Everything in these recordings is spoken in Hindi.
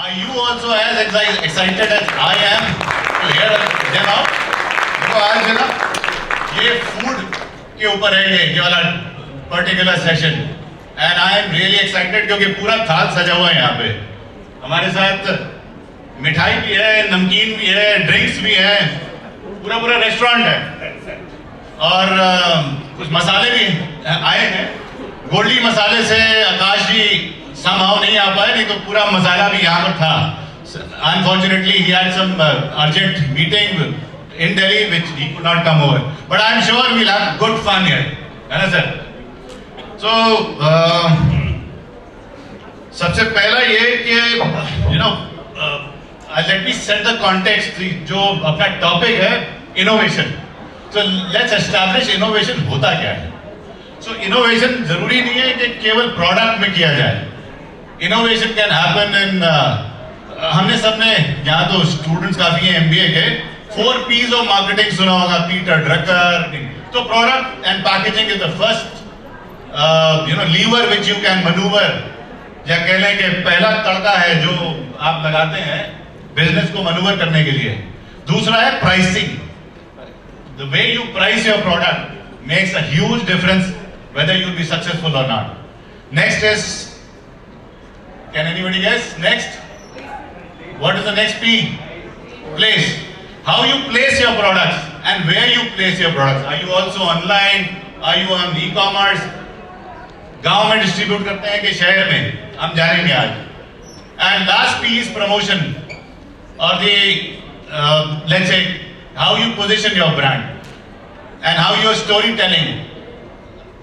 Are you also as excited as I am to hear them out? देखो आज है ना ये फूड के ऊपर है ये वाला particular session and I am really excited क्योंकि पूरा थाल सजा हुआ है यहाँ पे हमारे साथ मिठाई भी है नमकीन भी है ड्रिंक्स भी है पूरा रेस्टोरेंट है और कुछ मसाले भी आए हैं गोल्डी मसाले से आकाश जी somehow नहीं आ पाए नहीं तो पूरा मसाला भी यहाँ पर था unfortunately he had some urgent meeting in Delhi which he could not come over but I am sure we'll have good fun here है ना सर so सबसे पहला ये कि you know let me set the context जो अपना टॉपिक है innovation so let's establish innovation होता क्या है so innovation जरूरी नहीं है कि केवल प्रोडक्ट में किया जाए इनोवेशन कैन हैपन इन हमने सबने यहाँ तो स्टूडेंट्स काफी हैं एमबीए के 4 P's ऑफ मार्केटिंग सुना होगा पीटर ड्रकर तो product and packaging is the first you know lever which you can manoeuvre या कह लें कि पहला तड़का है जो आप लगाते हैं बिजनेस को मैन्यूवर करने के लिए दूसरा है pricing the way you price your product makes a huge difference whether you will be successful और not next is Can anybody guess? Next? What is the next P? Place. How you place your products and where you place your products. Are you also online? Are you on e-commerce? गांव में डिस्ट्रीब्यूट करते हैं कि शहर में हम जानेंगे आज. And last P is promotion or the let's say how you position your brand and how your storytelling.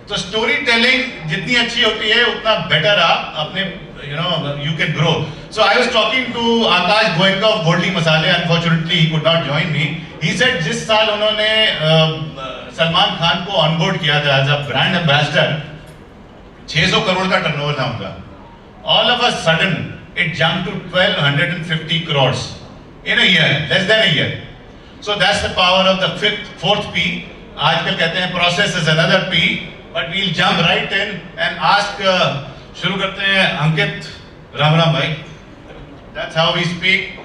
तो स्टोरी टेलिंग जितनी अच्छी होती है उतना बेटर आप अपने you know you can grow. So I was talking to Akash Goenka of Goldie Masale. Unfortunately he could not join me. He said जिस साल उन्होंने सलमान खान को ऑनबोर्ड किया था as a brand ambassador 600 crore का टर्नओवर था उनका all of a sudden it jumped to 1250 crores in a year, less than a year. So that's the power of the fourth P. आजकल कहते हैं process is another P. But we'll jump right in and ask शुरू करते हैं अंकित राम भाई That's how we speak.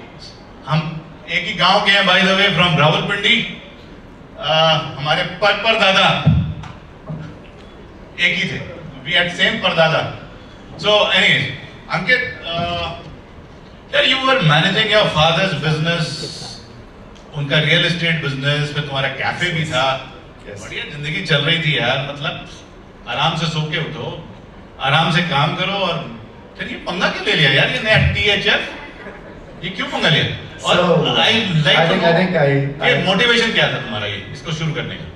हम एक ही गांव के हैं by the way from Rawalpindi हमारे परदादा एक ही थे We had same परदादा So anyways अंकित यार you were managing your father's business उनका रियल एस्टेट बिजनेस फिर तुम्हारा कैफे भी था बढ़िया जिंदगी चल रही थी यार मतलब आराम से सो के उठो आराम से काम करो और फिर ये पंगा क्यों ले लिया यार ये नया THF ये क्यों पंगा लिया और आई लाइक ये मोटिवेशन क्या था तुम्हारा ये इसको शुरू करने का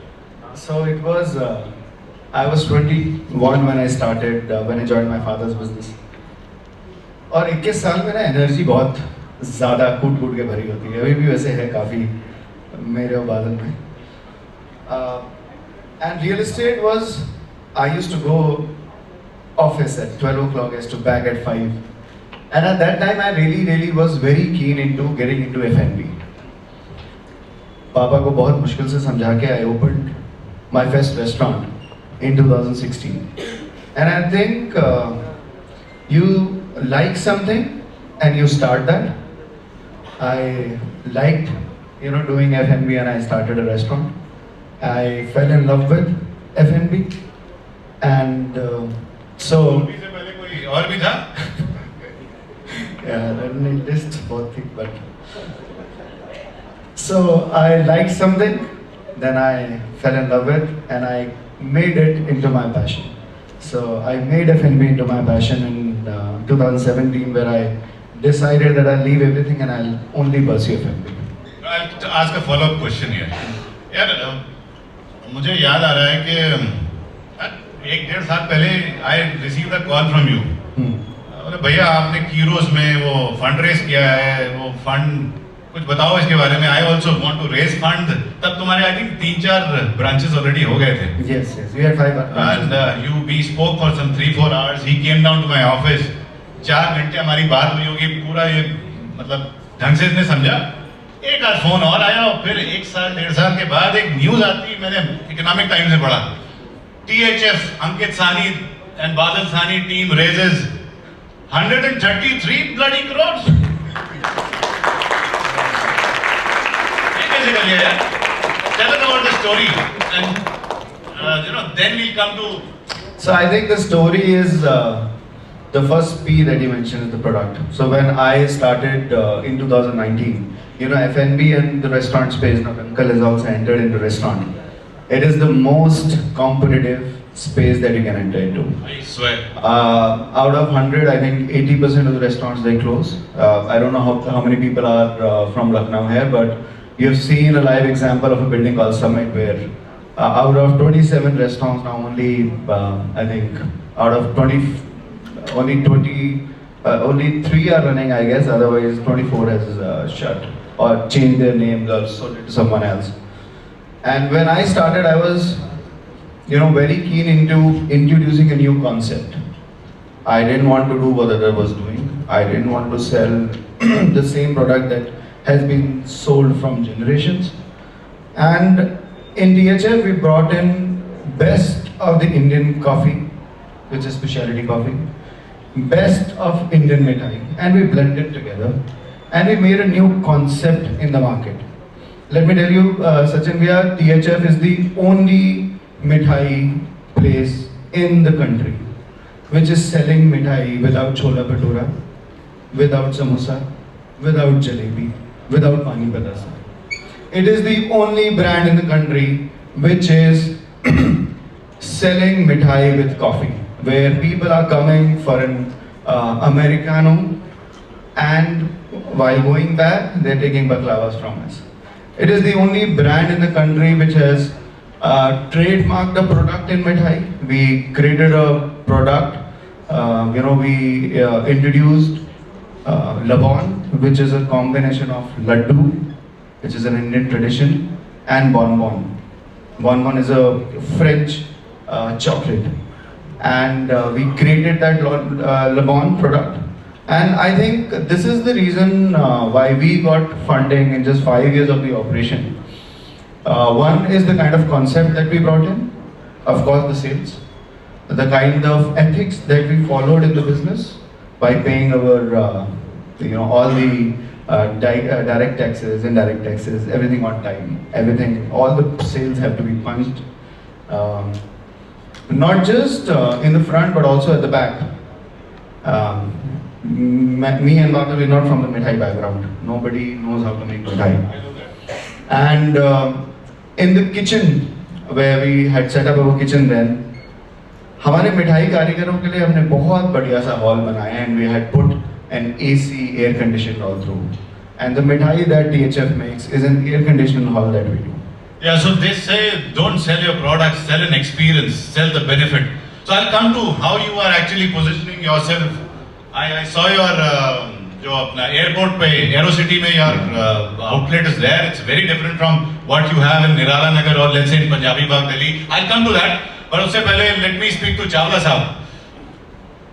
So it was I was 21 when I started when I joined my father's business और 21 साल में ना एनर्जी बहुत ज़्यादा कूट के भरी होती है अभी भी वैसे है काफ़ी मेरे और बादल में and real estate was I used to go office at 12 o'clock, I used to back at 5 and at that time I really was very keen into getting into F&B पापा को बहुत मुश्किल से समझा के I opened my first restaurant in 2016 and I think you like something and you start that I liked doing F&B and I started a restaurant I fell in love with F&B and so से पहले कोई और भी था yeah list बहुत थी but so I liked something then I fell in love with and I made it into my passion so I made F&B into my passion in 2017 where I decided that I'll leave everything and I'll only pursue F&B. I'll ask a follow-up question here. यार मुझे याद आ रहा है कि 1-1.5 साल पहले I receive the call from you बोले भैया आपने कीरोज में वो फंड रेज किया है वो फंड कुछ बताओ इसके बारे में I also want to raise fund तब तुम्हारे आई थिंक 3-4 ब्रांचेस ऑलरेडी हो गए थे yes we had 5 branches and we spoke for some 3-4 hours he came down to my office 4 घंटे हमारी बात हुई होगी पूरा ये मतलब ढंग से इसने समझा एक आध फोन और आया और फिर 1-1.5 साल के बाद एक न्यूज आती मैंने इकोनॉमिक टाइम्स में पढ़ा THF अंकित सानी एंड बादल सानी टीम raises 133 bloody crores ये कैसे कर लिया यार? Tell us about the story, and then we'll come to. So I think the story is the first P that you mentioned is the product. So when I started in 2019, F&B and the restaurant space, now Uncle has also entered into restaurant. It is the most competitive space that you can enter into. I swear. Out of 100, I think 80% of the restaurants they close. I don't know how many people are from Lucknow here, but you've seen a live example of a building called Summit where out of 27 restaurants now only, I think, out of 20, only 3 are running, I guess, otherwise 24 has shut or changed their names or sold it to someone else. And when I started, I was, very keen into introducing a new concept. I didn't want to do what other was doing. I didn't want to sell the same product that has been sold from generations. And in DHF, we brought in best of the Indian coffee, which is specialty coffee, best of Indian mithai, and we blended together. And we made a new concept in the market. Let me tell you, Sachin Bhaiya, DHF is the only mithai place in the country which is selling mithai without chola bhatura, without samosa, without jalebi, without pani padasa. It is the only brand in the country which is selling mithai with coffee, where people are coming for an Americano and while going back, they're taking baklavas from us. It is the only brand in the country which has trademarked a product in mithai. We created a product, we introduced Labon, which is a combination of laddu, which is an Indian tradition, and bonbon. Bonbon is a French chocolate. And we created that Labon product. And I think this is the reason why we got funding in just 5 years of the operation. One is the kind of concept that we brought in, of course the sales, the kind of ethics that we followed in the business by paying our, all the direct taxes, indirect taxes, everything on time, everything, all the sales have to be punched. Not just in the front but also at the back. Me and Bhakta, we're not from the mithai background. Nobody knows how to make mithai. And in the kitchen, where we had set up our kitchen then, हमारे मिठाई कारीगरों के लिए हमने बहुत बढ़िया सा हॉल बनाया and we had put an AC air conditioned all through. And the mithai that DHF makes is an air conditioned hall that we do. Yeah, so they say don't sell your products, sell an experience, sell the benefit. So I'll come to how you are actually positioning yourself. I saw your जो अपना airport पे Aerocity में your outlet is there. It's very different from what you have in Nirala Nagar or let's say in Punjabi Bagh, Delhi. I'll come to that. But उससे पहले let me speak to Chawla साहब.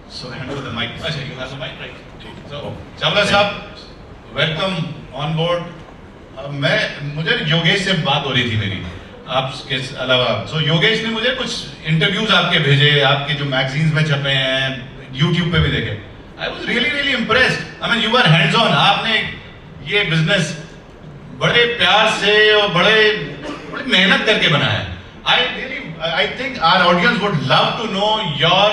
So hand over the mic. अच्छा, you have the mic, right? So Chawla साहब, welcome on board. मुझे योगेश से बात हो रही थी मेरी आपके अलावा. So योगेश ने मुझे कुछ इंटरव्यूज आपके भेजे, आपके जो मैगजीन्स में छपे हैं, YouTube पे भी देखे. I was really impressed. I mean, you were hands on. आपने ये बिजनेस बड़े प्यार से और बड़ी मेहनत करके बनाया है. I think our audience would love to know your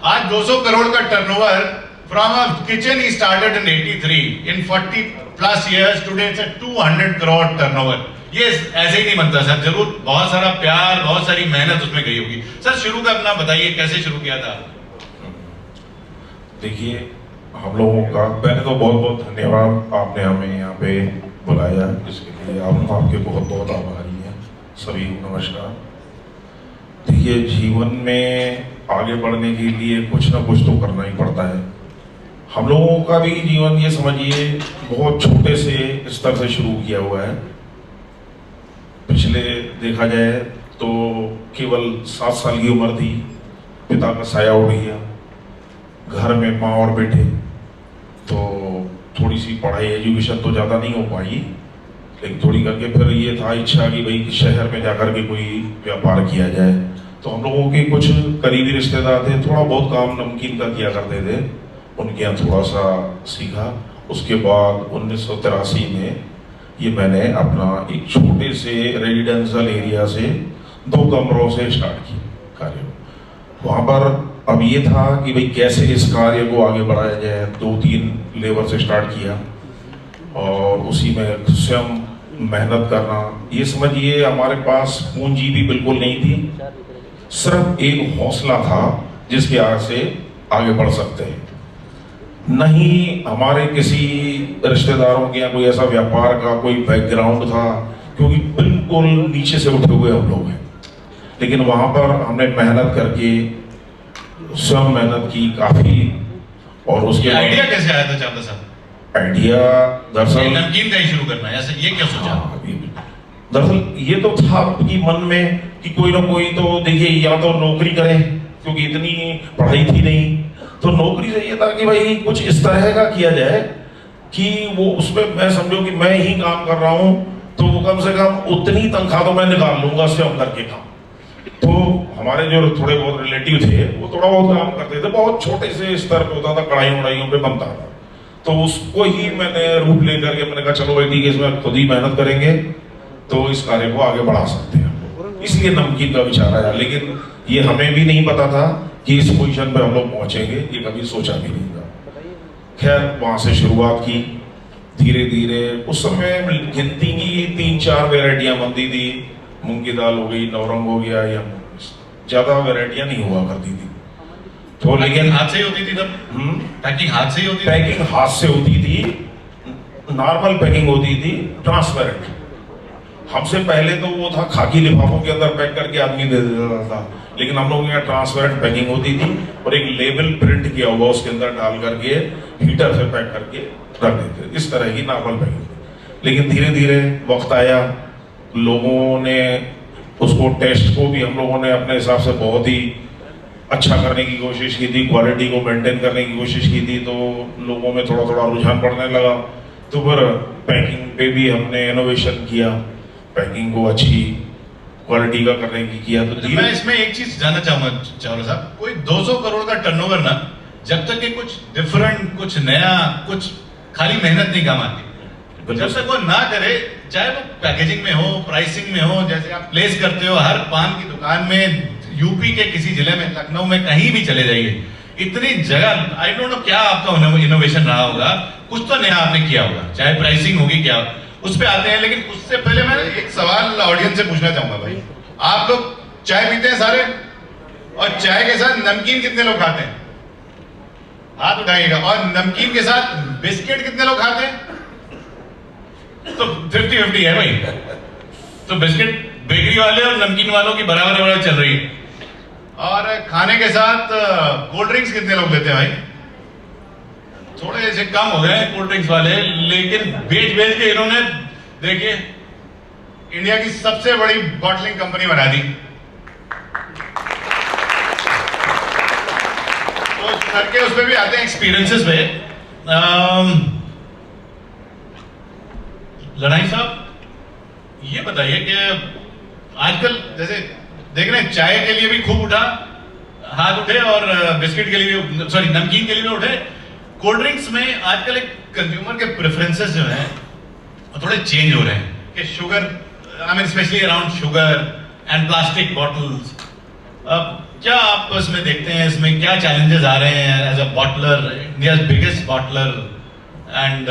आज 200 करोड़ का turnover from a kitchen he started in 83. In 40 plus years today it's a 200 crore turnover. ये ऐसे ही नहीं बनता सर. जरूर बहुत सारा प्यार, बहुत सारी मेहनत उसमें गई होगी. सर शुरू का अपना बताइए, कैसे शुरू किया था? देखिए, हम लोगों का पहले तो बहुत बहुत धन्यवाद, आपने हमें यहाँ पे बुलाया, इसके लिए आपके बहुत बहुत आभारी हैं. सभी नमस्कार. देखिए, जीवन में आगे बढ़ने के लिए कुछ ना कुछ तो करना ही पड़ता है. हम लोगों का भी जीवन ये समझिए बहुत छोटे से स्तर से शुरू किया हुआ है. पिछले देखा जाए तो केवल 7 साल की उम्र थी, पिता का साया उड़ गया, घर में माँ और बेटे, तो थोड़ी सी पढ़ाई एजुकेशन तो ज़्यादा नहीं हो पाई, लेकिन थोड़ी करके फिर ये था इच्छा कि भाई शहर में जाकर के कोई व्यापार किया जाए. तो हम लोगों के कुछ करीबी रिश्तेदार थे, थोड़ा बहुत काम नमकीन का किया करते थे, उनके यहाँ थोड़ा सा सीखा उसके बाद 1983 में ये मैंने अपना एक छोटे से रेजिडेंशियल एरिया से 2 कमरों से स्टार्ट किया कार्य। वहाँ पर अब ये था कि भाई कैसे इस कार्य को आगे बढ़ाया जाए। 2-3 लेबर से स्टार्ट किया और उसी में स्वयं मेहनत करना। ये समझिए हमारे पास पूंजी भी बिल्कुल नहीं थी, सिर्फ एक हौसला था जिसके आगे से आगे बढ़ सकते हैं। नहीं हमारे किसी रिश्तेदारों के या कोई ऐसा व्यापार का कोई बैकग्राउंड था, क्योंकि बिल्कुल नीचे से उठे हुए हम लोग हैं। लेकिन वहाँ पर हमने मेहनत करके स्वयं मेहनत की काफ़ी। और उसके आइडिया कैसे आया था चावला साहब? आइडिया दरअसल नमकीन का ही शुरू करना है, ऐसा ये क्या सोचा? दरअसल ये तो था कि मन में कि कोई ना कोई तो देखिए या तो नौकरी करें, क्योंकि इतनी पढ़ाई थी नहीं, तो नौकरी से ये था कि भाई कुछ इस तरह का किया जाए कि वो उसमें मैं समझो कि मैं ही काम कर रहा हूँ तो कम से कम उतनी तनख्वाह तो मैं निकाल लूंगा स्वयं करके काम। तो हमारे जो थोड़े बहुत रिलेटिव थे वो थोड़ा बहुत काम करते थे, बहुत छोटे से स्तर पे होता था, कढ़ाई वढ़ाइयों पे बनता था। तो उसको ही मैंने रूप लेकर के मैंने कहा चलो भाई ठीक है, इसमें खुद ही मेहनत करेंगे तो इस कार्य को आगे बढ़ा सकते हैं। इसलिए नमकीन का विचार आया, लेकिन ये हमें भी नहीं पता था कि इस पोजीशन पे हम लोग पहुंचेंगे, ये कभी सोचा भी नहीं था। खैर वहां से शुरुआत की, धीरे धीरे उस समय गिनती की 3-4 वेराइटियां बनती थी। मूंग की दाल हो गई, नवरंग हो गया, या ज्यादा वेराइटियां नहीं हुआ करती थी। तो लेकिन हाथ से ही होती थी तब? पैकिंग हाथ से ही होती थी? पैकिंग हाथ से होती थी, नॉर्मल पैकिंग होती थी, ट्रांसपेरेंट। हमसे पहले तो वो था खाकी लिफाफों के अंदर पैक करके आदमी दे देता था, लेकिन हम लोग यहाँ ट्रांसपेरेंट पैकिंग होती थी और एक लेबल प्रिंट किया हुआ उसके अंदर डाल करके हीटर से पैक करके रख देते, इस तरह की नॉर्मल पैकिंग। लेकिन धीरे धीरे वक्त आया, लोगों ने उसको टेस्ट को भी हम लोगों ने अपने हिसाब से बहुत ही अच्छा करने की कोशिश की थी, क्वालिटी को मेंटेन करने की कोशिश की थी, तो लोगों में थोड़ा थोड़ा रुझान पड़ने लगा। तो फिर पैकिंग पे भी हमने इनोवेशन किया, पैकिंग को अच्छी क्वालिटी का करने की किया। तो मैं इसमें एक चीज जानना चाहूंगा चावला साहब, कोई 200 करोड़ का टर्नओवर ना, जब तक ये कुछ डिफरेंट, कुछ नया, कुछ खाली मेहनत नहीं काम आती। जब तक वो ना करे, चाहे वो पैकेजिंग में हो, प्राइसिंग में हो, जैसे आप प्लेस करते हो हर पान की दुकान में, यूपी के किसी जिले में, लखनऊ में, कहीं भी चले जाइए, इतनी जगह, आई डोंट नो क्या आपका इनोवेशन रहा होगा, कुछ तो नया आपने किया होगा, चाहे प्राइसिंग होगी क्या, उस पे आते हैं। लेकिन उससे पहले मैं एक सवाल ऑडियंस से पूछना चाहूंगा। भाई आप लोग चाय पीते हैं सारे, और चाय के साथ नमकीन कितने लोग खाते हैं? हाथ उठाइएगा। और नमकीन के साथ बिस्किट कितने लोग खाते हैं? तो 50-50 है भाई। तो बिस्किट बेकरी वाले और नमकीन वालों की बराबर बराबर चल रही है। और खाने के साथ कोल्ड ड्रिंक्स कितने लोग लेते हैं भाई? थोड़े से कम हो गए कोल्ड ड्रिंक्स वाले, लेकिन बेच बेच के इन्होंने देखिए इंडिया की सबसे बड़ी बॉटलिंग कंपनी बना दी। तो करके उस पे भी आते हैं एक्सपीरियंसेस पे। लड़ाई साहब, ये बताइए कि आजकल जैसे देख रहे हैं, चाय के लिए भी खूब उठा, हाथ उठे, और बिस्किट के लिए भी, सॉरी नमकीन के लिए भी उठे। कोल्ड ड्रिंक्स में आजकल एक कंज्यूमर के प्रेफरेंसेस जो हैं थोड़े चेंज हो रहे हैं कि sugar, I mean specially around sugar and plastic bottles. क्या आप इसमें देखते हैं, इसमें क्या चैलेंजेस आ रहे हैं as a bottler, India's biggest bottler, and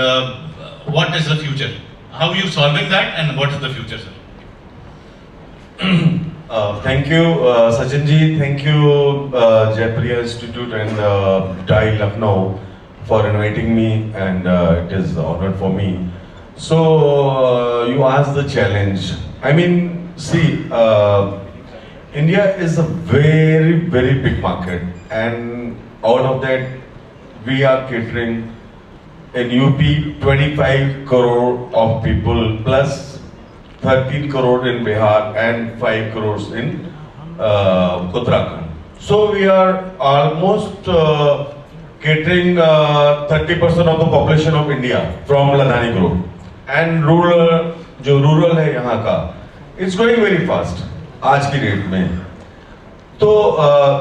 what is the future? How are you solving that, and what is the future, sir? Thank you, Sachin ji. Thank you, Jaipriya Institute and DAI Lucknow for inviting me, and it is an honor for me. So you asked the challenge. I mean, see, India is a very, very big market, and out of that, we are catering in UP 25 crore of people, plus 13 crore in Bihar and 5 crores in Uttarakhand. So we are almost catering 30% of the population of India from Ladhani group. And जो rural है यहाँ का, it's growing very fast आज की डेट में। तो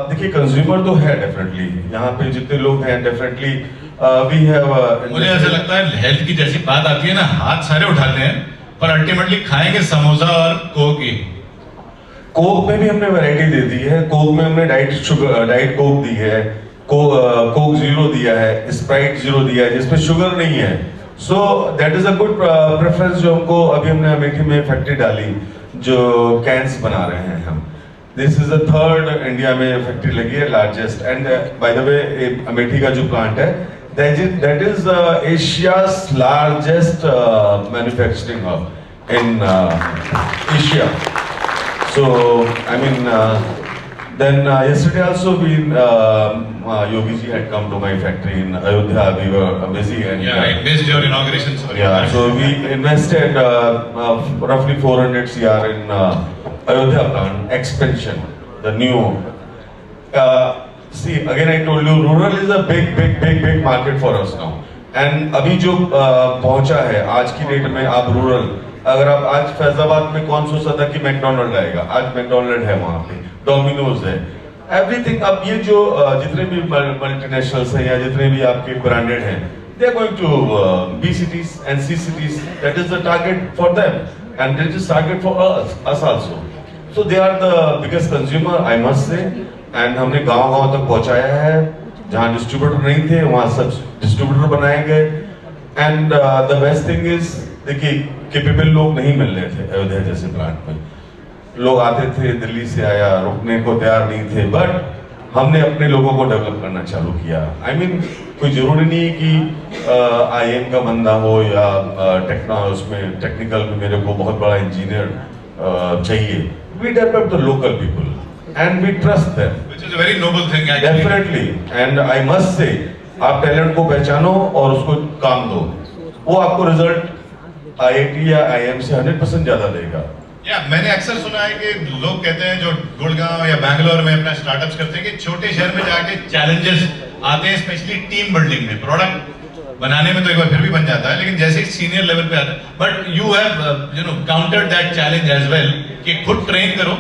देखिए कंज्यूमर तो है डेफिनेटली, यहाँ पे जितने लोग हैं डेफिनेटली we have. मुझे ऐसा लगता है हेल्थ की जैसी बात आती है ना, हाथ सारे उठाते हैं, पर अल्टीमेटली खाएंगे समोसा और कोक ही। कोक में भी हमने वैरायटी दे दी है। कोक में हमने डाइट कोक दी है, कोक जीरो दिया है, स्प्राइट जीरो दिया है जिसमें शुगर नहीं है। So that is a good preference जो हमको अभी हमने अमेठी में फैक्ट्री डाली जो कैंस बना रहे हैं हम। This is the third India में फैक्ट्री लगी है, largest. And by the way Amethi का जो प्लांट है that is Asia's largest manufacturing hub in Asia. So I mean, then yesterday also Yogi ji had come to my factory in Ayodhya. We were busy and Yeah, I missed your inauguration. Sorry. yeah. So we invested roughly 400 CR in Ayodhya plant expansion, the new. See, again I told you, rural is a big market for us now. And अभी जो पहुंचा है आज की डेट में, आप रूरल, अगर आप आज फैजाबाद में कौन सोचता था कि मैकडोनल्ड आएगा, आज मैकडोनल्ड है वहाँ पे, डोमिनोज है, एवरीथिंग। अब ये जो जितने भी मल्टीनेशनल्स हैं या जितने भी आपके ब्रांडेड हैं, they are going to B cities and C cities. That is the target for them, and that is target for us also. So they are the biggest consumer, I must say. And हमने गांव तक पहुंचाया है, जहां डिस्ट्रीब्यूटर नहीं थे वहां सब डिस्ट्रीब्यूटर बनाए गए। And the best thing is, देखिए कैपेबल लोग नहीं मिल रहे थे अयोध्या जैसे प्लांट में। लोग आते थे, दिल्ली से आया, रुकने को तैयार नहीं थे, बट हमने अपने लोगों को डेवलप करना चालू किया। आई मीन कोई जरूरी नहीं कि IIM का बंदा हो या उसमें टेक्निकल में मेरे को बहुत बड़ा इंजीनियर चाहिए। We develop the local people and we trust them, Which is a very noble thing actually. definitely. And I must say, आप टैलेंट को पहचानो और उसको काम दो, वो आपको रिजल्ट IIT या IIM से 100% ज्यादा देगा। मैंने अक्सर सुना है कि लोग कहते हैं जो गुड़गांव या बैंगलोर में अपना स्टार्टअप्स करते हैं कि छोटे शहर में जाके चैलेंजेस आते हैं, स्पेशली टीम बिल्डिंग में। प्रोडक्ट बनाने में तो एक बार फिर भी बन जाता है, लेकिन जैसे ही सीनियर लेवल पे आता है, but you have countered that challenge as well कि खुद ट्रेन करो।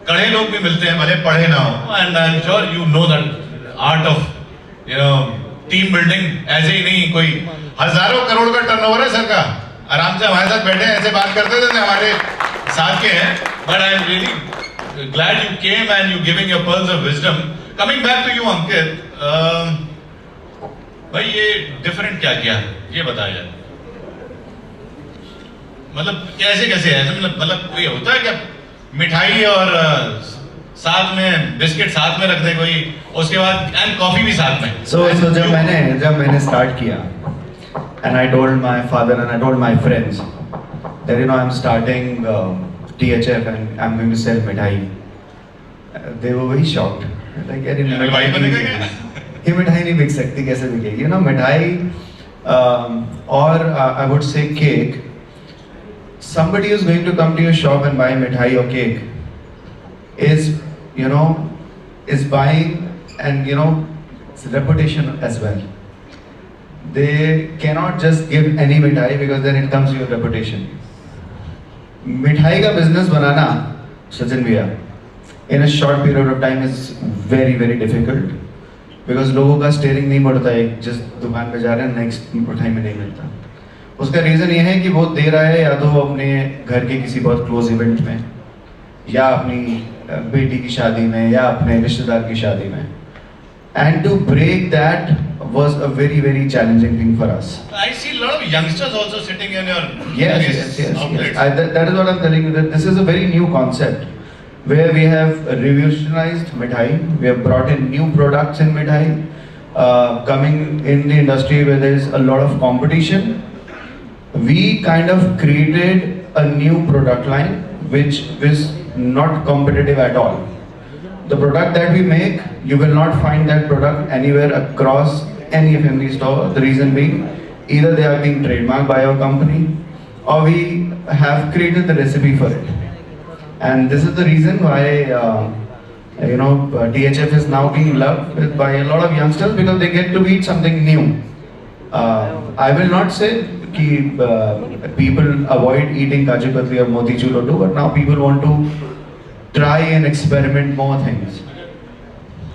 कड़े लोग भी मिलते हैं भले पढ़े ना हो, and I am sure you know that art of team building. ऐसे ही नहीं, कोई हजारों करोड़ का टर्नओवर है सर का, आराम से हमारे साथ बैठे ऐसे बात करते थे, हमारे साथ के हैं। But I am really glad you came and you giving your pearls of wisdom. Coming back to you Ankit, भाई ये डिफरेंट क्या किया ये बताया जाए, मतलब कैसे है, मतलब कोई होता है क्या मिठाई और साथ में बिस्किट साथ में रख दे कोई, उसके बाद एंड कॉफी भी साथ में। So जब मैंने स्टार्ट किया, and I told my father and I told my friends that I'm starting THF and I'm going to sell मिठाई. They were very shocked. Like यार ये मिठाई नहीं बिक सकती, कैसे बिकेगी? मिठाई और I would say cake. Somebody who's going to come to your shop and buy mithai or cake is buying, and it's reputation as well. They cannot just give any mithai because then it comes to your reputation. Mithai का business बनाना, सचिन भैया, in a short period of time is very difficult because लोगों का स्टेयरिंग नहीं बढ़ता है, जिस दुकान पे जा रहे हैं नेक्स्ट मिठाई में नहीं मिलता। उसका रीज़न ये है कि वो दे रहा है या तो अपने घर के किसी बहुत क्लोज इवेंट में, या अपनी बेटी की शादी में, या अपने रिश्तेदार की शादी में। And to break that was a very challenging thing for us. I see a lot of youngsters also sitting in your Yes. That is what I'm telling you, that this is a very new concept where we have revolutionized mithai. We have brought in new products in mithai, coming in the industry where there is a lot of competition. We kind of created a new product line which is not competitive at all. The product that we make, you will not find that product anywhere across any FMCG store. The reason being, either they are being trademarked by our company or we have created the recipe for it. And this is the reason why THF is now being loved by a lot of youngsters because they get to eat something new. I will not say कि people avoid eating kaju katli or motichur laddu, but now people want to try and experiment more things.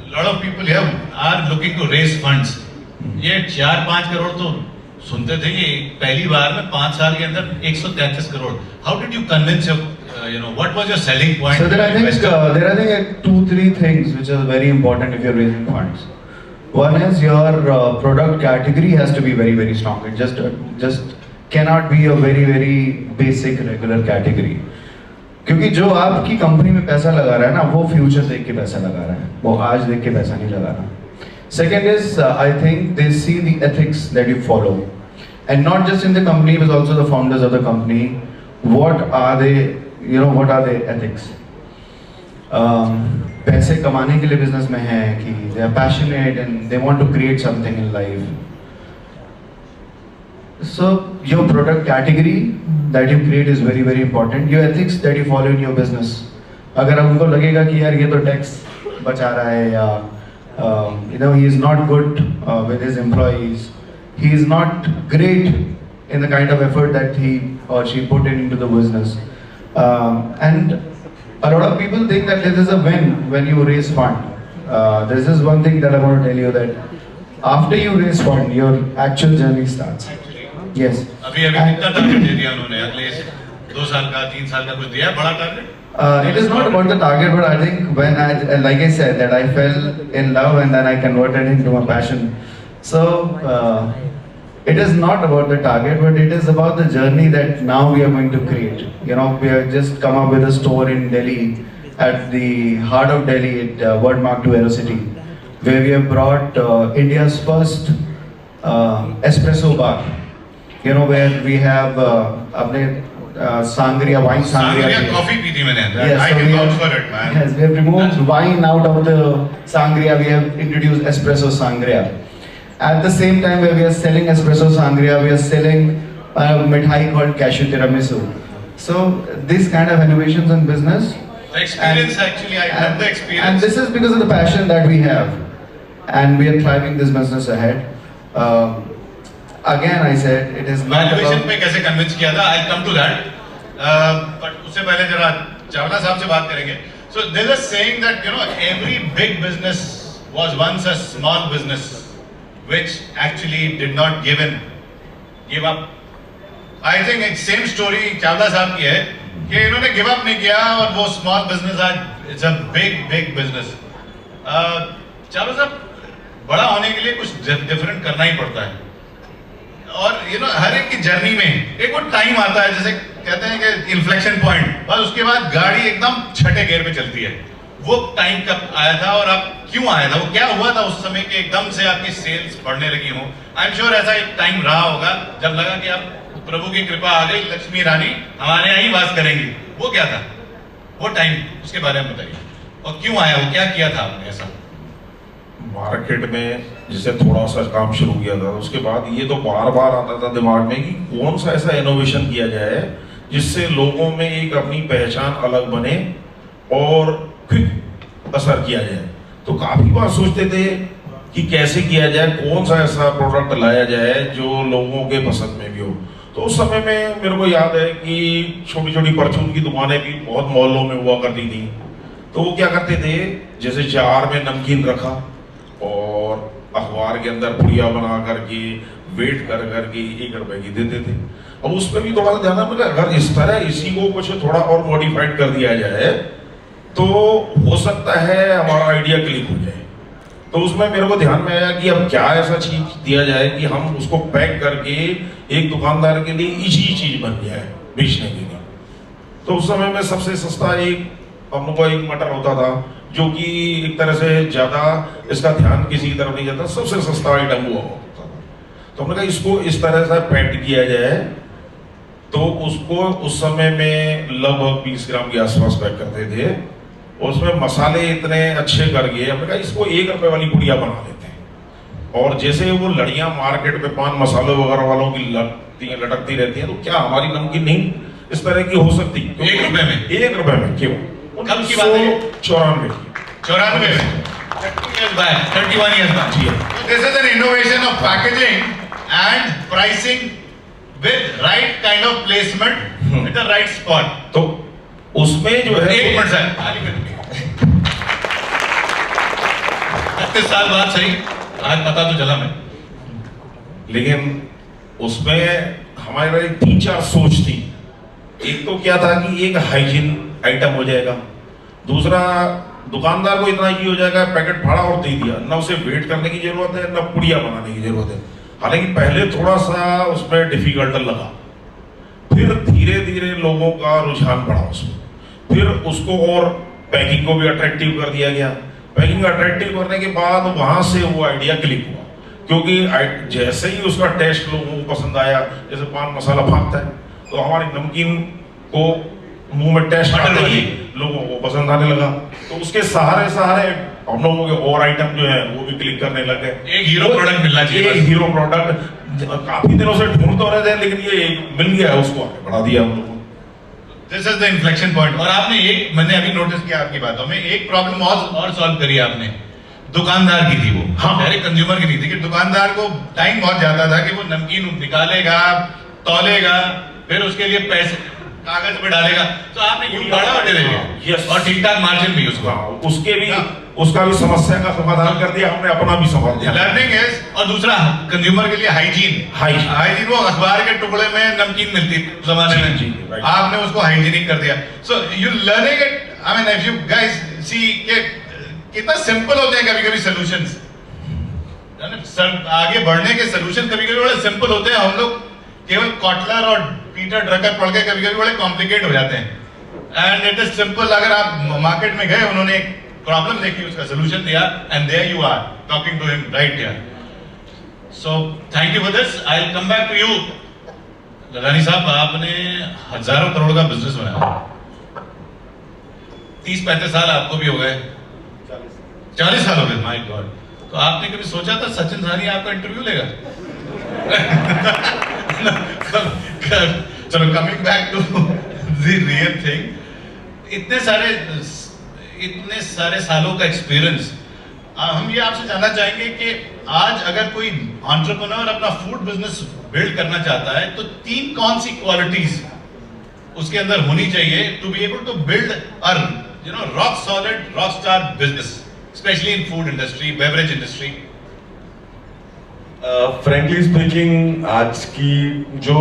A lot of people here are looking to raise funds. ये 4-5 करोड़ तो सुनते थे, ये पहली बार में 5 साल के अंदर 133 crore. How did you convince what was your selling point? So there I think 2-3 things which are very important if you're raising funds. One is your product category has to be very, very strong. It just cannot be a very, very basic regular category. क्योंकि जो आपकी कंपनी में पैसा लगा रहा है ना, वो फ्यूचर देख के पैसा लगा रहा है, वो आज देख के पैसा नहीं लगा रहा. Second is I think they see the ethics that you follow, and not just in the company but also the founders of the company. What are they? What are their ethics? पैसे कमाने के लिए बिजनेस में है कि they are passionate and they want to create something in life. So your product category that you create is very, very important. Your ethics that you follow in your business. अगर उनको लगेगा कि यार ये तो टैक्स बचा रहा है, या he is not good with his employees, he is not great in the kind of effort that he or she put into the business, and a lot of people think that this is a win when you raise fund. This is one thing that I want to tell you, that after you raise fund, your actual journey starts. Yes. अभी कितना टारगेट दे दिया उन्होंने? अगले 2 साल का 3 साल का कुछ दिया है बड़ा target? It is not about the target, but I think when like I said, that I fell in love and then I converted into my passion. So it is not about the target, but it is about the journey that now we are going to create. We have just come up with a store in Delhi, at the heart of Delhi, at Wordmark to Aerocity, where we have brought India's first espresso bar. Where we have अपने sangria, wine sangria. Coffee P थी मैंने. Yes, I so can we vouch have, for it, man. yes, we have removed wine out of the sangria. We have introduced espresso sangria. At the same time, where we are selling espresso sangria, we are selling a mithai called cashew tiramisu. So this kind of innovations in business. The experience actually, I love the experience. And this is because of the passion that we have, and we are driving this business ahead. Again, I said it is not valuation about. पे कैसे कन्विंस किया था? I'll come to that. But उससे पहले जरा चावला साहब से बात करेंगे. So there's a saying that every big business was once a small business, which actually did not give up. I think it's same story Chawla साहब की है कि इन्होंने give up नहीं किया और वो small business आज it's a big business. Chawla साहब, बड़ा होने के लिए कुछ डिफरेंट करना ही पड़ता है. और हर एक की जर्नी में एक वो टाइम आता है, जैसे कहते हैं कि इन्फ्लेक्शन पॉइंट, बस उसके बाद गाड़ी एकदम छठे गियर पे चलती है. वो टाइम कब आया था और अब क्यों आया था? वो क्या हुआ था उस समय कि एकदम से आपकी सेल्स बढ़ने लगी हो? आई एम श्योर ऐसा एक टाइम रहा होगा जब लगा कि अब प्रभु की कृपा आ गई, लक्ष्मी रानी हमारे यहाँ ही वास करेंगी. वो क्या था वो टाइम? उसके बारे में बताइए, और क्यों आया वो, क्या किया था आपने ऐसा? मार्केट में जिसे थोड़ा सा काम शुरू किया था, उसके बाद ये तो बार बार आता था दिमाग में कि कौन सा ऐसा इनोवेशन किया जाए जिससे लोगों में एक अपनी पहचान अलग बने और क्विक असर किया जाए. तो काफी बार सोचते थे कि कैसे किया जाए, कौन सा ऐसा प्रोडक्ट लाया जाए जो लोगों के पसंद में भी हो. तो उस समय में मेरे को याद है कि छोटी छोटी परचून की दुकानें भी बहुत मोहल्लों में हुआ करती थी. तो वो क्या करते थे, जैसे जार में नमकीन रखा और अखबार के अंदर पुड़िया बना करके वेट कर करके 1 रुपए की देते थे. अब उस पर भी थोड़ा सा ध्यान रखना, अगर इस तरह इसी को कुछ थोड़ा और मॉडिफाइड कर दिया जाए तो हो सकता है हमारा आइडिया क्लिक हो जाए. तो उसमें मेरे को ध्यान में आया कि अब क्या ऐसा चीज दिया जाए कि हम उसको पैक करके एक दुकानदार के लिए इजी चीज बन जाए बेचने के लिए. तो उस समय में सबसे सस्ता हम लोग का एक मटर होता था, जो कि एक तरह से ज्यादा इसका ध्यान किसी की तरफ नहीं जाता, सबसे सस्ता आइटम हुआ होता था. तो हमने कहा इसको इस तरह से पैक किया जाए. तो उसको उस समय में लगभग 20 ग्राम के आसपास पैक करते थे. उसमें मसाले इतने अच्छे करके हमने कहा इसको 1 रुपए वाली पुड़िया बना लेते हैं. और जैसे वो लड़ियां मार्केट में पान मसालों वगैरह वालों की लटकती रहती हैं, तो क्या हमारी नमकीन नहीं इस तरह की हो सकती? 1 रुपए में? 1 रुपए में क्यों? कब की बात है? 94 में 31 years back. Ji. So this is an innovation of packaging and pricing with right kind of placement at the right spot. तो उसमें जो है 1 मिनट सर, 36 साल बाद सही, आज पता तो चला मैं. लेकिन उसमें हमारे 3-4 सोच थी। एक तो क्या था कि एक हाइजीन आइटम हो जाएगा, दूसरा दुकानदार को इतना ही हो जाएगा पैकेट फाड़ा और दे दिया, ना उसे वेट करने की जरूरत है ना पुड़िया बनाने की जरूरत है। हालांकि पहले थोड़ा सा उसमें डिफिकल्ट लगा, फिर धीरे धीरे लोगों का रुझान बढ़ा उसमें, फिर उसको और पैकिंग को भी अट्रैक्टिव कर दिया गया। पैकिंग अट्रैक्टिव करने के बाद वहां से वो आइडिया क्लिक हुआ, क्योंकि जैसे ही उसका टेस्ट लोगों को पसंद आया, जैसे पान मसाला भागता है तो हमारी नमकीन को मुंह में टेस्ट आते ही लोगों को पसंद आने लगा, तो उसके सहारे सहारे हम लोगों के और आइटम जो है वो भी क्लिक करने लगे। एक हीरो प्रोडक्ट मिलना चाहिए, एक हीरो प्रोडक्ट काफी दिनों से ढूंढ तो रहे थे, लेकिन ये मिल गया है, उसको आगे बढ़ा दिया हम लोगों ने। This is the inflection point. और आपने एक, मैंने अभी नोटिस किया आपकी बातों में, एक प्रॉब्लम और सॉल्व करी आपने, दुकानदार की थी वो, हाँ। डायरेक्ट कंज्यूमर की नहीं थी। कि दुकानदार को टाइम बहुत जाता था कि वो नमकीन निकालेगा, तौलेगा, फिर उसके लिए पैसे कागज पे डालेगा, तो आपने यूं बड़ा ऑर्डर दे दिया। Yes. और ठीक ठाक मार्जिन भी उसको। उसके भी हाँ। उसका भी समस्या का समाधान कर दिया हमने, अपना भी संभाल दिया। लर्निंग इज, और दूसरा कंज्यूमर के लिए हाइजीन। हाइजीन वो अखबार के टुकड़े में नमकीन मिलती थी जमाने में, जी, right. आपने उसको हाइजीनिक कर दिया। So you learning it, I mean if you guys see के कितना सिंपल होते हैं कभी-कभी सॉल्यूशंस, आगे बढ़ने के सॉल्यूशन कभी-कभी बड़े सिंपल होते हैं। हम लोग केवल कॉटलर और पीटर ड्रकर पढ़ के कभी-कभी बड़े कॉम्प्लिकेट हो जाते हैं। And it is simple. अगर आप मार्केट में गए, उन्होंने एक प्रॉब्लम देखी, उसका सॉल्यूशन दिया, and there you are talking to him right here. So thank you for this. I will come back to you Rani sahab. आपने हजारों करोड़ का बिजनेस बनाया, 30-35 साल आपको भी हो गए, 40 साल हो गए, माय गॉड। तो आपने कभी सोचा था सचिन धानी आपका इंटरव्यू लेगा? चलो coming back to the real thing, इतने सारे सालों का एक्सपीरियंस, हम ये आपसे जानना चाहेंगे कि आज अगर कोई एंटरप्रेन्योर अपना फूड बिजनेस बिल्ड करना चाहता है तो 3 कौन सी क्वालिटीज उसके अंदर होनी चाहिए to be able to build a rock solid rock star business, specially in food industry, beverage industry? Frankly speaking, आज की जो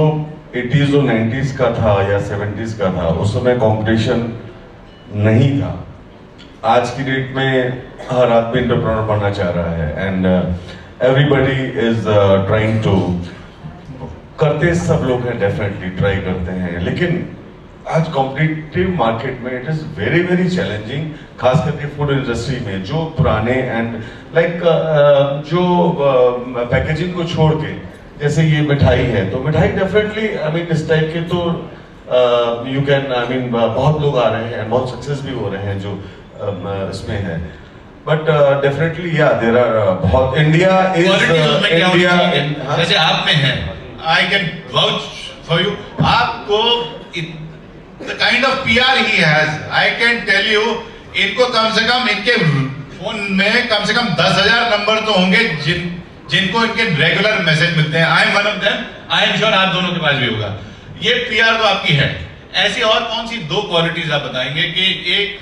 80s और 90s का था या 70s का था, उस समय कंपटीशन नहीं था। आज की डेट में हर आदमी एंटरप्रेन्योर बनना चाह रहा है, and everybody is trying to, करते सब लोग हैं, डेफिनेटली ट्राई करते हैं, लेकिन आज कॉम्पिटिटिव मार्केट में it is very very challenging, खास करके फूड इंडस्ट्री में, जो पुराने एंड लाइक जो पैकेजिंग को छोड़ के, जैसे ये मिठाई है, तो मिठाई डेफिनेटली आई मीन इस टाइप के तो यू कैन, आई मीन बहुत लोग आ रहे हैं, बहुत सक्सेस भी हो रहे हैं जो इसमें है, बट डेफिनेटली या देयर आर बहुत, इंडिया इज इंडिया, जैसे आप में है, I can vouch for you, आपको the kind of PR he has, I can tell you, इनको कम से कम इनके फोन में कम से कम 10,000 नंबर तो होंगे जिनको इनके रेगुलर मैसेज मिलते हैं। I am one of them, I am sure आप दोनों के पास भी होगा। ये PR तो आपकी है। ऐसी और कौन सी 2 क्वालिटीज आप बताएंगे कि एक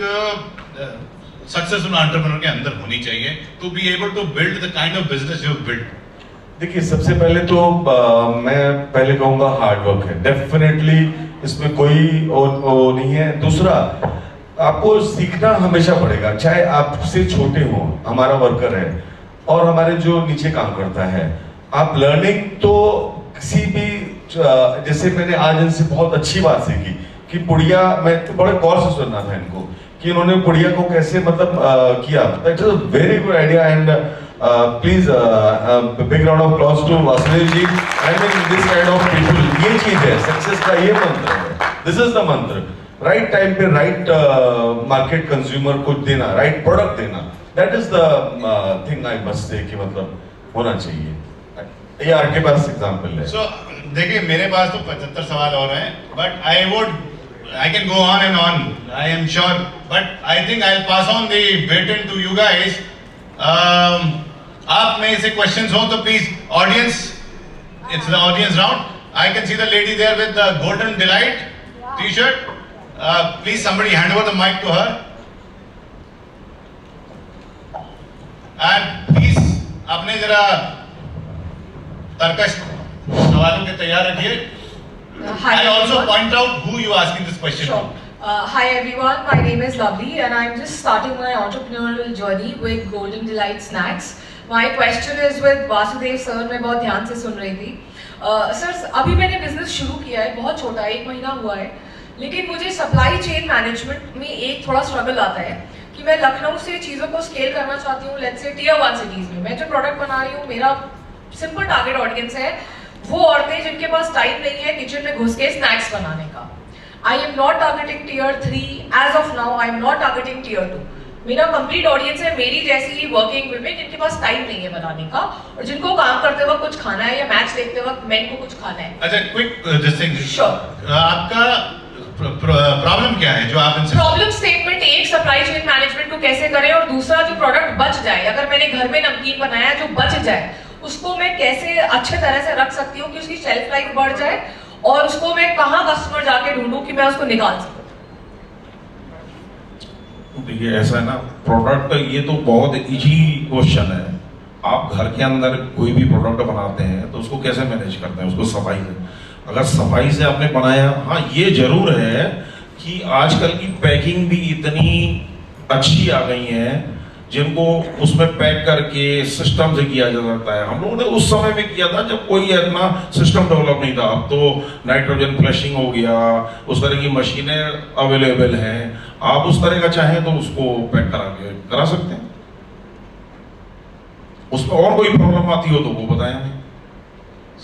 सक्सेसफुल एंटरप्रेन्योर के अंदर होनी चाहिए to be able to build the kind of business you build? देखिए, सबसे पहले तो मैं पहले कहूंगा हार्ड वर्क है, डेफिनेटली इसमें कोई वो नहीं है। दूसरा, आपको सीखना हमेशा पड़ेगा, चाहे आपसे छोटे हो, हमारा वर्कर है और हमारे जो नीचे काम करता है, आप लर्निंग तो किसी भी, जैसे मैंने आज इनसे बहुत अच्छी बात सीखी कि पुड़िया, मैं तो बड़े गौर से सुनना था इनको कि इन्होंने पुड़िया को कैसे मतलब किया। It is a very good idea, and please big round of applause to Vasudev ji. I mean this kind of people, ये चीज है सक्सेस का, ये मंत्र है, this is the mantra. Right time पे राइट मार्केट कंज्यूमर को देना, राइट प्रोडक्ट देना, that is the thing I must say कि मतलब होना चाहिए। ये आपके पास एग्जांपल है। सो देखिए, मेरे पास तो 75 सवाल और हैं, but I can go on and on, I am sure, but I think I'll pass on the baton to you guys. आप में से questions हो तो please, audience, it's the audience round. I can see the lady there with the Golden Delight T-shirt. Please, somebody hand over the mic to her. And please, आपने जरा तर्कश सवालों के तैयार रखिए. Hi I'll also everyone. point out who you asking this question Sure. to. Hi everyone, my name is Lovely and I'm just starting my entrepreneurial journey with Golden Delight Snacks. My question is with Vasudev sir, मैं बहुत ध्यान से सुन रही थी. Sir, अभी मैंने बिजनेस शुरू किया है, बहुत छोटा है, 1 महीना हुआ है, लेकिन मुझे सप्लाई चेन मैनेजमेंट में एक थोड़ा स्ट्रगल आता है कि मैं लखनऊ से चीज़ों को स्केल करना चाहती हूँ, लेट्स से टियर 1 सिटीज़ में. मैं जो प्रोडक्ट बना रही हूँ, मेरा सिंपल टारगेट ऑडियंस है वो औरतें जिनके पास टाइम नहीं है किचन में घुस के स्नैक्स बनाने का. I am not targeting tier 3 as of now. I am not targeting tier 2. मेरा कंप्लीट ऑडियंस है मेरी जैसी ही वर्किंग वुमेन जिनके पास टाइम नहीं है बनाने का और जिनको काम करते वक्त कुछ खाना है या मैच देखते वक्त मेन को कुछ खाना है. अच्छा, क्विक दिस थिंग. Sure. आपका प्रॉब्लम क्या है जो आप इनसे प्रॉब्लम स्टेटमेंट एक, सप्लाई चेन मैनेजमेंट को कैसे करें, और दूसरा जो प्रोडक्ट बच जाए, अगर मैंने घर में नमकीन बनाया है जो बच जाए उसको मैं कैसे अच्छे तरह से रख सकती हूँ कि उसकी शेल्फ लाइफ बढ़ जाए और उसको मैं कहाँ कस्टमर जाके ढूंढूं कि मैं उसको निकाल सकूं. देखिए ऐसा है ना, प्रोडक्ट ये तो बहुत इजी क्वेश्चन है. आप घर के अंदर कोई भी प्रोडक्ट बनाते हैं तो उसको कैसे मैनेज करते हैं, उसको सफाई से. अगर सफाई से आपने बनाया, हाँ ये जरूर है कि आजकल की पैकिंग भी इतनी अच्छी आ गई है जिनको उसमें पैक करके सिस्टम से किया जा सकता है. हम लोगों ने उस समय में किया था जब कोई इतना सिस्टम डेवलप नहीं था. अब तो नाइट्रोजन फ्लशिंग हो गया, उस तरह की मशीनें अवेलेबल हैं. आप उस तरह का चाहें तो उसको पैक करा सकते हैं. उसमें और कोई प्रॉब्लम आती हो तो वो बताएं हमें.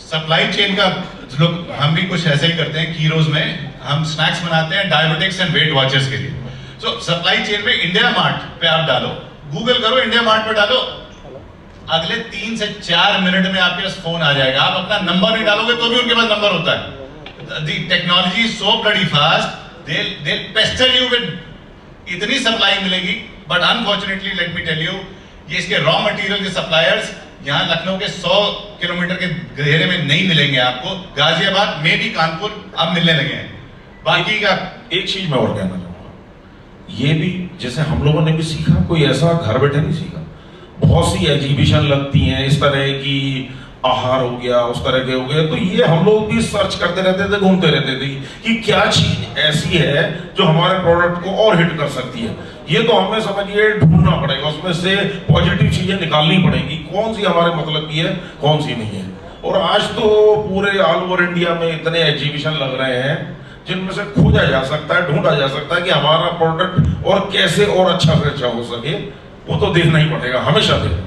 सप्लाई चेन का लोग, हम भी कुछ ऐसे ही करते हैं. कीरोज में हम स्नैक्स बनाते हैं डायबिटिक्स एंड वेट वॉचर्स के लिए. सो सप्लाई चेन में इंडिया मार्ट पे आप डालो, गूगल करो, इंडिया मार्ट पे डालो, अगले 3 से 4 मिनट में आपके पास फोन आ जाएगा. आप अपना नंबर नहीं डालोगे तो भी उनके पास नंबर होता है. The technology is so bloody fast, they'll pester you with इतनी सप्लाई मिलेगी. But unfortunately let me tell you, ये इसके रॉ मटेरियल के सप्लायर्स यहाँ लखनऊ के 100 किलोमीटर के घेरे में नहीं मिलेंगे आपको. गाजियाबाद में भी, कानपुर अब मिलने लगे हैं. बाकी का एक चीज मैं और कहना चाहूंगा, ये भी जैसे हम लोगों ने भी सीखा, कोई ऐसा घर बैठे नहीं सीखा. बहुत सी एग्जीबिशन लगती हैं इस तरह की, आहार हो गया, उस तरह के हो गए, तो ये हम लोग भी सर्च करते रहते थे, घूमते रहते थे कि क्या चीज ऐसी है जो हमारे प्रोडक्ट को और हिट कर सकती है. ये तो हमें समझिए ढूंढना पड़ेगा, उसमें से पॉजिटिव चीजें निकालनी पड़ेगी, कौन सी हमारे मतलब की है, कौन सी नहीं है. और आज तो पूरे ऑल ओवर इंडिया में इतने एग्जीबिशन लग रहे हैं जिनमें से खोजा जा सकता है, ढूंढा जा सकता है कि हमारा प्रोडक्ट और कैसे और अच्छा से अच्छा हो सके. वो तो देखना ही पड़ेगा, हमेशा देखना.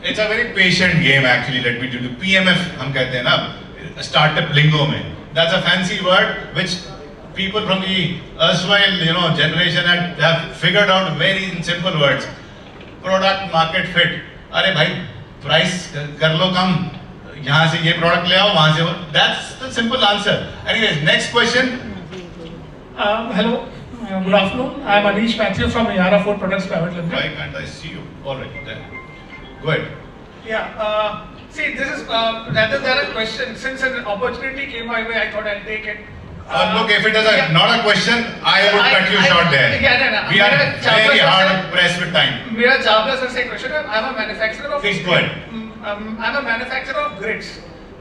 It's a very patient game actually. Let me tell you, PMF हम कहते हैं ना स्टार्टअप लिंगो में. That's a fancy word which people from the erstwhile generation have figured out very in simple words. Product market fit. अरे भाई प्राइस कर लो कम, यहाँ से ये प्रोडक्ट ले आओ, वहां से वो. That's the simple answer. Anyways, next question. Hello, good afternoon. I am Anish Matthew from Yara Food Products Private Limited. Why can't I see you? All right, then go ahead. Yeah, see, this is rather than a question. Since an opportunity came my way, I thought I'll take it. Look, if it is yeah. not a question, I would cut you short there. Yeah, no. We are very hard pressed with time. मेरा चावला सर से क्वेश्चन है. I'm a manufacturer of. Please go ahead. I'm a manufacturer of grits,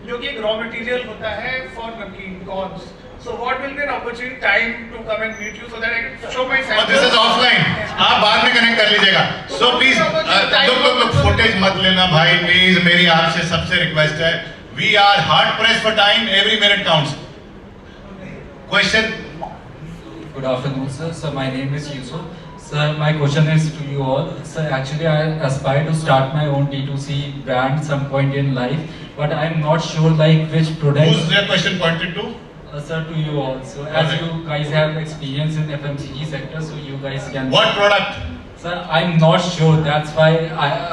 जो कि एक raw material होता है for नमकीन corns. So what will be an opportunity time to come and meet you so that I can show my sample? और this is offline. आप बाद में कनेक्ट कर लीजिएगा. So please, look, footage मत लेना भाई, please. मेरी आपसे सबसे रिक्वेस्ट है. We are hard pressed for time. Every minute counts. Question. Good afternoon, sir. So my name is Yusuf. Sir, my question is to you all. Sir, actually I aspire to start my own D2C brand some point in life, but I'm not sure like which products. Who's your question pointed to? Sir, to you all. So as you guys have experience in FMCG sector, so you guys can. What product? Sir, I'm not sure. That's why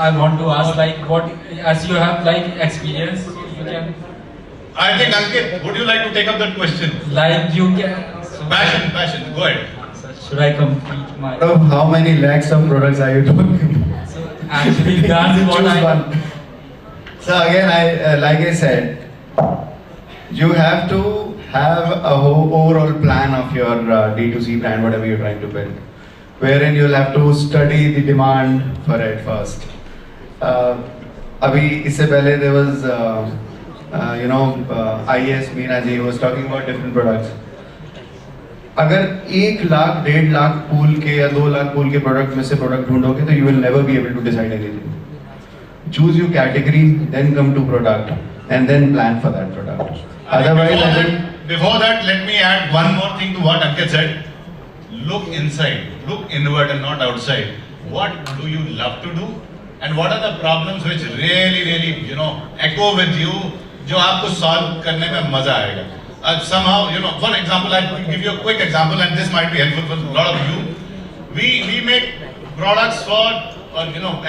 I want to ask like what, as you have like experience, you can. I think Ankit, would you like to take up that question? Like you can. So, Passion. Go ahead. Sir, should I complete my? Of how many lakhs of products are you talking? So actually that's what Choose I. one. So again, like I said, you have to have a whole overall plan of your D2C brand, whatever you're trying to build, wherein you'll have to study the demand for it first. अभी इससे पहले there was IS Meena ji was talking about different products. अगर 1 लाख 1.5 लाख पूल के या 2 लाख पूल के प्रोडक्ट में से प्रोडक्ट ढूंढोगे तो you will never be able to decide anything. Choose your category, then come to product, and then plan for that product. Otherwise, I think. Before that, let me add one more thing to what Ankit said. Look inside, look inward and not outside. What do you love to do? And what are the problems which really, echo with you, जो आपको solve करने में मजा आएगा. Somehow, for example, I'll give you a quick example, and this might be helpful for a lot of you. We make products for,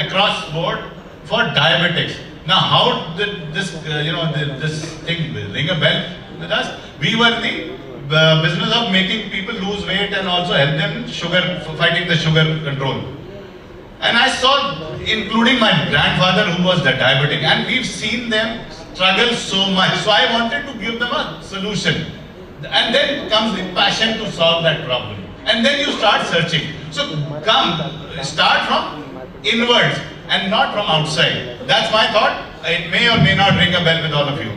across board for diabetics. Now, how did this, this thing ring a bell with us? We were the business of making people lose weight and also help them fighting the sugar control. And I saw, including my grandfather who was the diabetic, and we've seen them struggle so much. So I wanted to give them a solution. And then comes the passion to solve that problem. And then you start searching. So start from inwards and not from outside. That's my thought. It may or may not ring a bell with all of you.